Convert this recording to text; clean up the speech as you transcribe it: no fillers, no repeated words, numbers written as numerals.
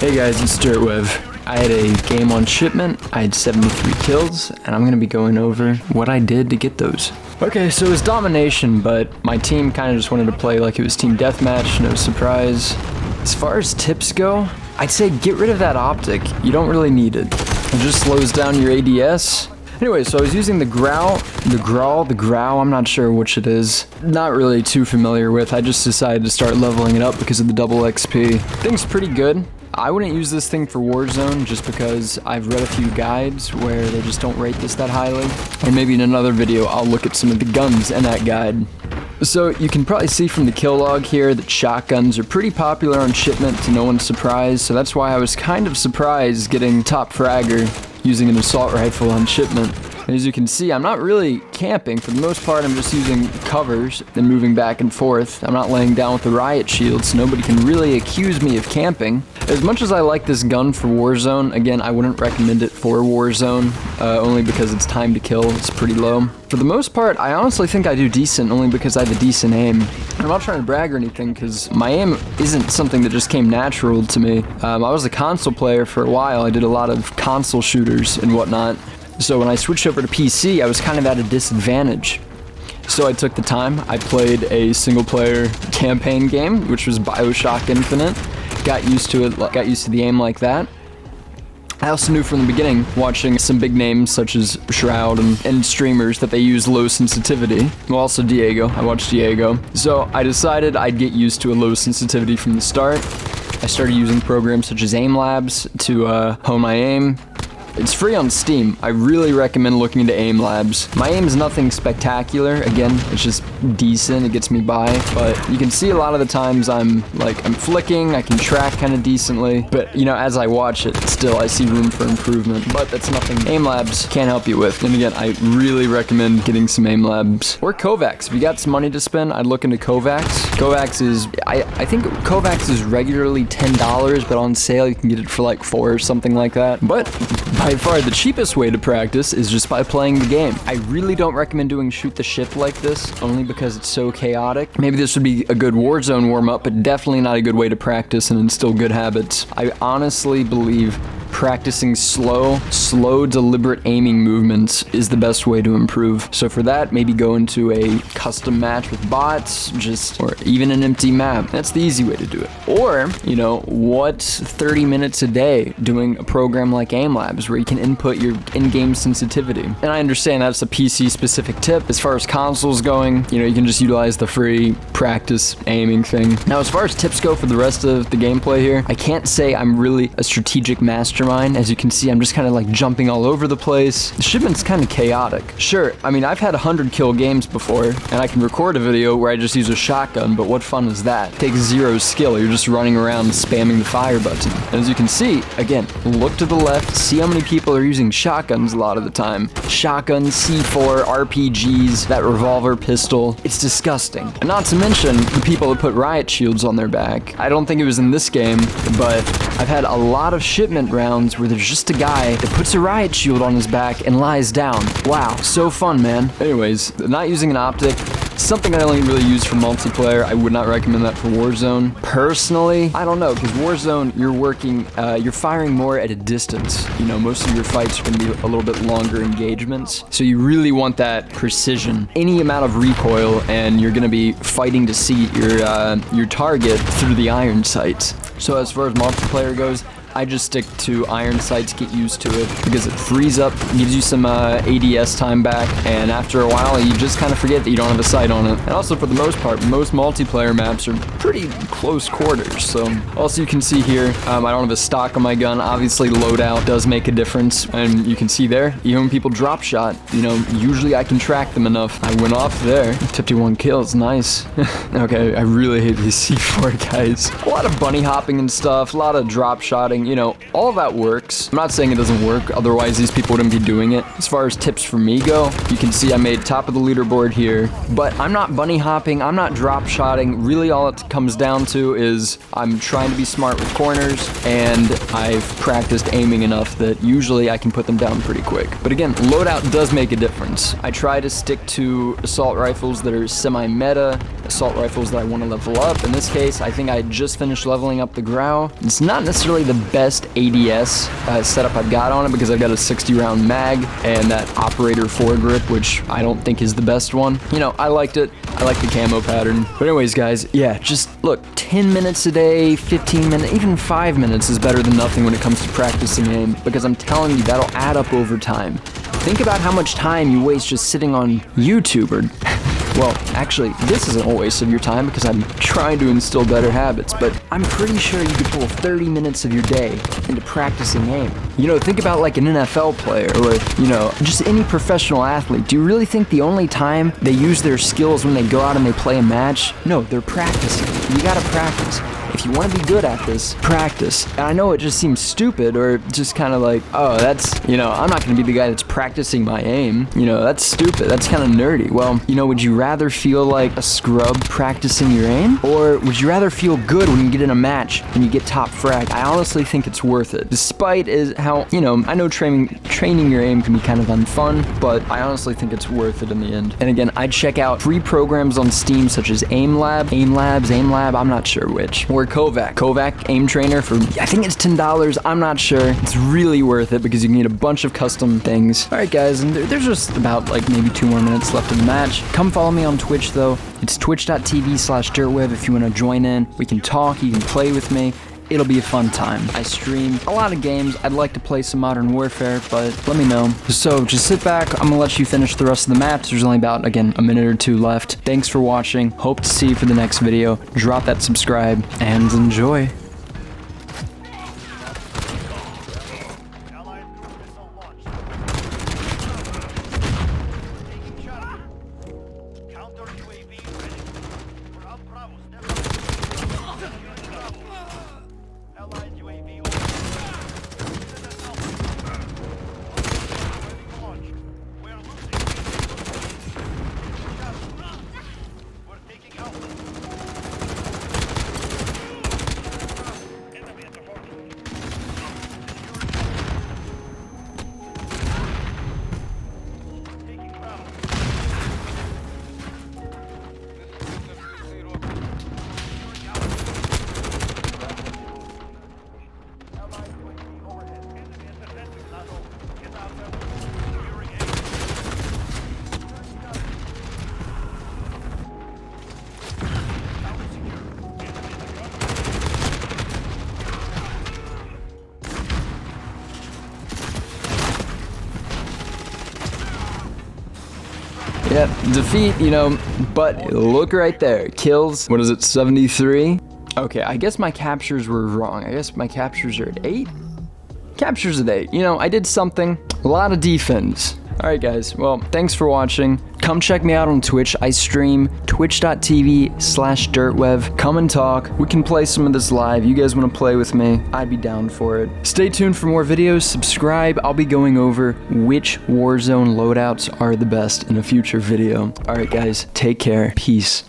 Hey guys, it's Dirtwev. I had a game on Shipment, I had 73 kills, and I'm going to be going over what I did to get those. Okay, so it was domination, but my team kind of just wanted to play like it was team deathmatch, no surprise. As far as tips go, I'd say get rid of that optic. You don't really need it. It just slows down your ADS. Anyway, so I was using the Grau, I'm not sure which it is. Not really too familiar with. I just decided to start leveling it up because of the double XP. Thing's pretty good. I wouldn't use this thing for Warzone just because I've read a few guides where they just don't rate this that highly. And maybe in another video, I'll look at some of the guns in that guide. So you can probably see from the kill log here that shotguns are pretty popular on Shipment, to no one's surprise. So that's why I was kind of surprised getting top fragger using an assault rifle on Shipment. As you can see, I'm not really camping. For the most part, I'm just using covers and moving back and forth. I'm not laying down with the riot shield, so nobody can really accuse me of camping. As much as I like this gun for Warzone, again, I wouldn't recommend it for Warzone, only because its time to kill is pretty low. For the most part, I honestly think I do decent, only because I have a decent aim. I'm not trying to brag or anything, because my aim isn't something that just came natural to me. I was a console player for a while. I did a lot of console shooters and whatnot. So when I switched over to PC, I was kind of at a disadvantage. So I took the time, I played a single player campaign game, which was BioShock Infinite. Got used to it, got used to the aim like that. I also knew from the beginning, watching some big names such as Shroud and streamers, that they use low sensitivity. Well, also Diego, I watched Diego. So I decided I'd get used to a low sensitivity from the start. I started using programs such as Aim Labs to hone my aim. It's free on Steam. I really recommend looking into Aim Labs. My aim's nothing spectacular. Again, it's just decent. It gets me by. But you can see a lot of the times I'm flicking. I can track kind of decently. But, you know, as I watch it, still I see room for improvement. But that's nothing Aim Labs can't help you with. And again, I really recommend getting some Aim Labs. Or Kovacs. If you got some money to spend, I'd look into Kovacs. Kovacs is, I think Kovacs is regularly $10, but on sale you can get it for like $4 or something like that. But by far the cheapest way to practice is just by playing the game. I really don't recommend doing shoot the ship like this, only because it's so chaotic. Maybe this would be a good Warzone warm-up, but definitely not a good way to practice and instill good habits. I honestly believe practicing slow, deliberate aiming movements is the best way to improve. So for that, maybe go into a custom match with bots, or even an empty map. That's the easy way to do it. Or, you know, what's 30 minutes a day doing a program like Aim Labs where you can input your in-game sensitivity. And I understand that's a PC-specific tip. As far as consoles going, you know, you can just utilize the free practice aiming thing. Now, as far as tips go for the rest of the gameplay here, I can't say I'm really a strategic mastermind. As you can see, I'm just kind of like jumping all over the place. The Shipment's kind of chaotic. Sure, I mean, I've had 100 kill games before, and I can record a video where I just use a shotgun, but what fun is that? It takes zero skill. You're just running around spamming the fire button. And as you can see, again, look to the left, see how many people are using shotguns a lot of the time. Shotguns, C4, RPGs, that revolver pistol. It's disgusting. And not to mention the people that put riot shields on their back. I don't think it was in this game, but I've had a lot of Shipment rounds where there's just a guy that puts a riot shield on his back and lies down. Wow, so fun, man. Anyways, not using an optic, something I only really use for multiplayer. I would not recommend that for Warzone. Personally, I don't know, because Warzone, you're firing more at a distance. You know, most of your fights are going to be a little bit longer engagements, so you really want that precision. Any amount of recoil, and you're going to be fighting to see your target through the iron sights. So as far as multiplayer goes, I just stick to iron sights, get used to it, because it frees up, gives you some ADS time back, and after a while, you just kind of forget that you don't have a sight on it. And also, for the most part, most multiplayer maps are pretty close quarters, so. Also, you can see here, I don't have a stock on my gun. Obviously, loadout does make a difference, and you can see there, even when people drop shot, you know, usually I can track them enough. I went off there. 51 kills, nice. Okay, I really hate these C4 guys. A lot of bunny hopping and stuff, a lot of drop shotting. You know, all that works. I'm not saying it doesn't work, otherwise these people wouldn't be doing it. As far as tips for me go, you can see I made top of the leaderboard here, but I'm not bunny hopping, I'm not drop shotting. Really all it comes down to is I'm trying to be smart with corners, and I've practiced aiming enough that usually I can put them down pretty quick. But again, loadout does make a difference. I try to stick to assault rifles that are semi-meta, assault rifles that I want to level up. In this case, I think I just finished leveling up the Grau. It's not necessarily the best ADS setup I've got on it because I've got a 60 round mag and that operator foregrip, which I don't think is the best one. You know, I liked it. I like the camo pattern. But anyways, guys, yeah, just look, 10 minutes a day, 15 minutes, even 5 minutes is better than nothing when it comes to practicing aim, because I'm telling you, that'll add up over time. Think about how much time you waste just sitting on YouTube or... Well, actually, this isn't a waste of your time because I'm trying to instill better habits, but I'm pretty sure you could pull 30 minutes of your day into practicing aim. You know, think about like an NFL player or, you know, just any professional athlete. Do you really think the only time they use their skills when they go out and they play a match? No, they're practicing. You gotta practice. If you want to be good at this, practice. And I know it just seems stupid or just kind of like, oh, that's, you know, I'm not going to be the guy that's practicing my aim. You know, that's stupid. That's kind of nerdy. Well, you know, would you rather feel like a scrub practicing your aim? Or would you rather feel good when you get in a match and you get top frag? I honestly think it's worth it. Despite is how, you know, I know training your aim can be kind of unfun, but I honestly think it's worth it in the end. And again, I'd check out free programs on Steam such as Aim Lab, I'm not sure which. Or Kovac aim trainer for, I think it's $10. I'm not sure. It's really worth it because you can get a bunch of custom things. All right, guys, and there's just about like maybe 2 more minutes left of the match. Come follow me on Twitch though. It's twitch.tv/dirtweb if you want to join in. We can talk, you can play with me. It'll be a fun time. I stream a lot of games. I'd like to play some Modern Warfare, but let me know. So just sit back. I'm gonna let you finish the rest of the match. There's only about, again, a minute or 2 left. Thanks for watching. Hope to see you for the next video. Drop that subscribe and enjoy. Yep, defeat, you know, but look right there. Kills, what is it, 73? Okay, I guess my captures were wrong. I guess my captures are at 8? Captures at 8. You know, I did something. A lot of defense. Alright guys, well, thanks for watching. Come check me out on Twitch. I stream twitch.tv/dirtweb. Come and talk. We can play some of this live. You guys want to play with me? I'd be down for it. Stay tuned for more videos. Subscribe. I'll be going over which Warzone loadouts are the best in a future video. Alright guys, take care. Peace.